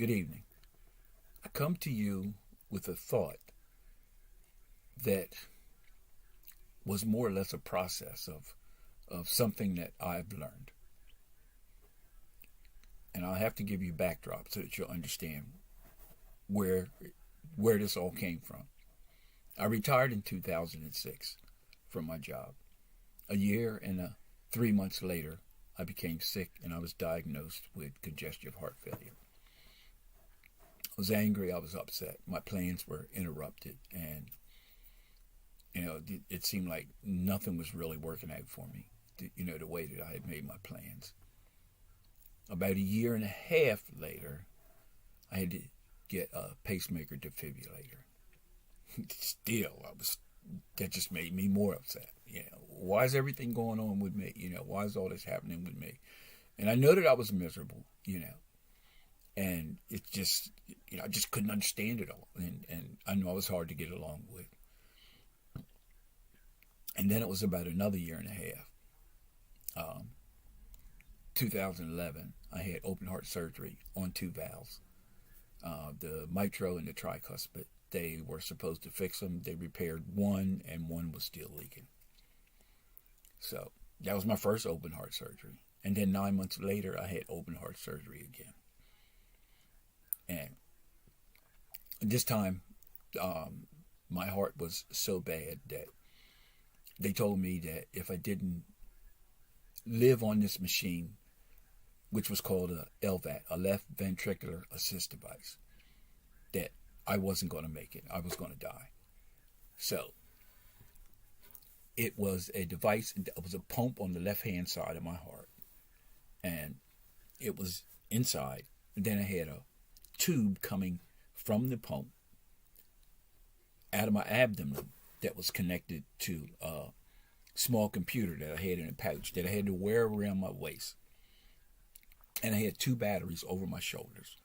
Good evening. I come to you with a thought that was more or less a process of something that I've learned. And I'll have to give you a backdrop so that you'll understand where where this all came from. I retired in 2006 from my job. A year and 3 months later, I became sick and I was diagnosed with congestive heart failure. I was angry, I was upset. My plans were interrupted, and it seemed like nothing was really working out for me. The way that I had made my plans. About a year and a half later, I had to get a pacemaker defibrillator. Still, that just made me more upset. Why is everything going on with me? Why is all this happening with me? And I know that I was miserable. And it just, I just couldn't understand it all. And I know I was hard to get along with. And then it was about another year and a half. 2011, I had open heart surgery on two valves. The mitral and the tricuspid. They were supposed to fix them. They repaired one, and one was still leaking. So that was my first open heart surgery. And then 9 months later, I had open heart surgery again. And this time, my heart was so bad that they told me that if I didn't live on this machine, which was called a LVAD, a left ventricular assist device, that I wasn't going to make it. I was going to die. So it was a device, it was a pump on the left-hand side of my heart. And it was inside. And then I had a tube coming from the pump out of my abdomen that was connected to a small computer that I had in a pouch that I had to wear around my waist. And I had two batteries over my shoulders.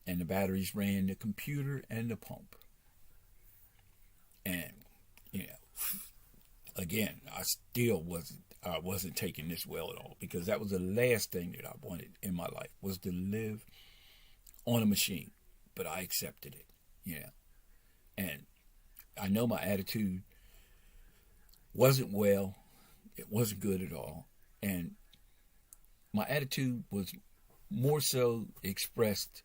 And the batteries ran the computer and the pump. And, again, I wasn't taking this well at all, because that was the last thing that I wanted in my life, was to live on a machine. But I accepted it, And I know my attitude wasn't well. It wasn't good at all. And my attitude was more so expressed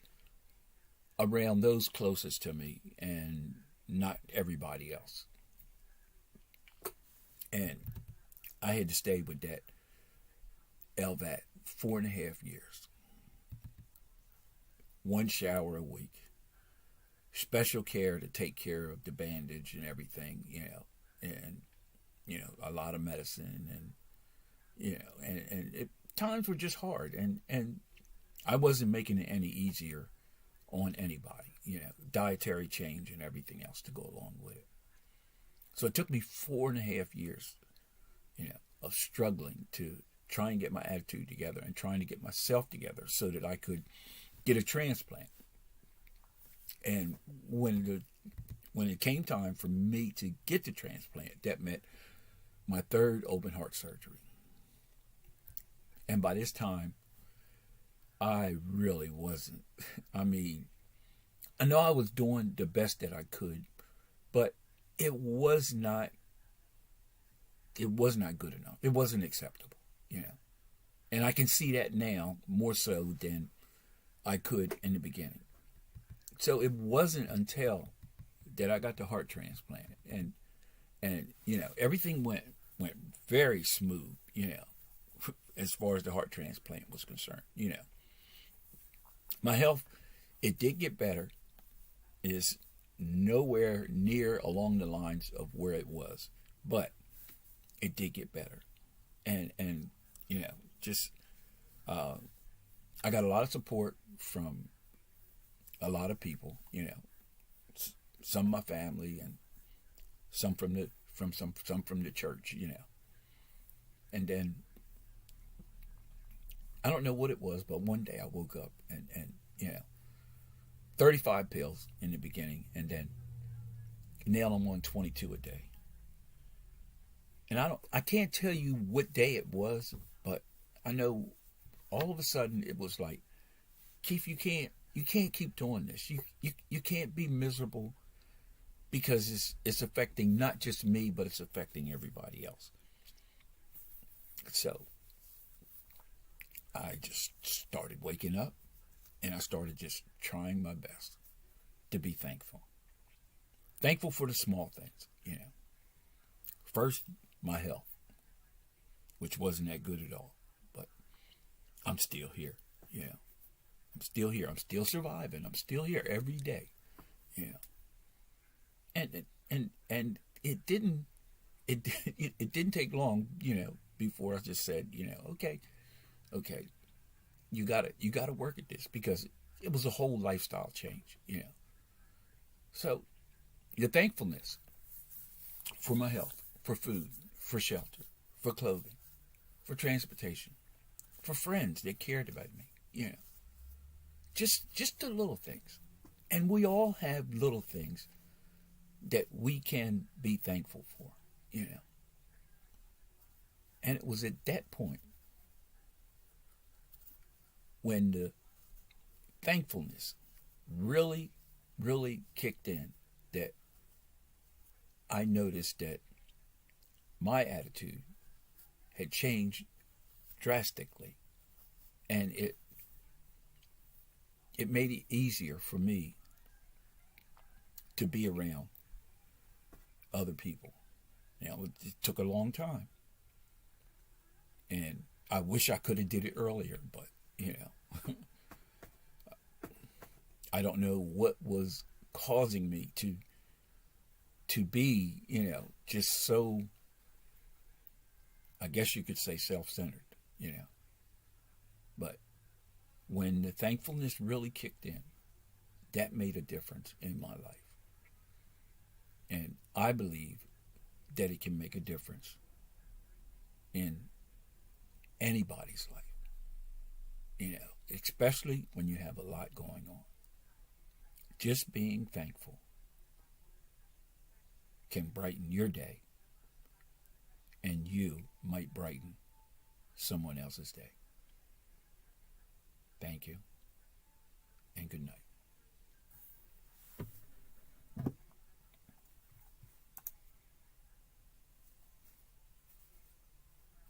around those closest to me and not everybody else. And I had to stay with that LVAD 4.5 years. One shower a week. Special care to take care of the bandage and everything, and, a lot of medicine, and, and times were just hard, and I wasn't making it any easier on anybody, dietary change and everything else to go along with it. So it took me 4.5 years, of struggling to try and get my attitude together and trying to get myself together so that I could get a transplant. And when it came time for me to get the transplant, that meant my third open heart surgery. And by this time, I really wasn't. I know I was doing the best that I could, but it was not good enough. It wasn't acceptable, And I can see that now more so than I could in the beginning. So it wasn't until that I got the heart transplant, and everything went very smooth, as far as the heart transplant was concerned. My health, it did get better, is nowhere near along the lines of where it was, but it did get better, and just I got a lot of support from a lot of people, some of my family and some from the church, and then I don't know what it was, but one day I woke up and 35 pills in the beginning, and then now I'm on 22 a day. And I can't tell you what day it was, but I know all of a sudden it was like, Keith, you can't You can't keep doing this. You can't be miserable because it's affecting not just me, but it's affecting everybody else. So I just started waking up, and I started just trying my best to be thankful. Thankful for the small things. First, my health, which wasn't that good at all, but I'm still here. I'm still here. I'm still surviving. I'm still here every day. And it didn't it didn't take long, before I just said, okay, you gotta work at this, because it was a whole lifestyle change. So the thankfulness for my health, for food, for shelter, for clothing, for transportation, for friends that cared about me. Just the little things. And we all have little things that we can be thankful for. And it was at that point when the thankfulness really, really kicked in, that I noticed that my attitude had changed drastically, and it made it easier for me to be around other people. It took a long time, and I wish I could have did it earlier, but I don't know what was causing me to be, just so, I guess you could say, self-centered. But when the thankfulness really kicked in, that made a difference in my life. And I believe that it can make a difference in anybody's life, especially when you have a lot going on. Just being thankful can brighten your day, and you might brighten someone else's day. Thank you, and good night.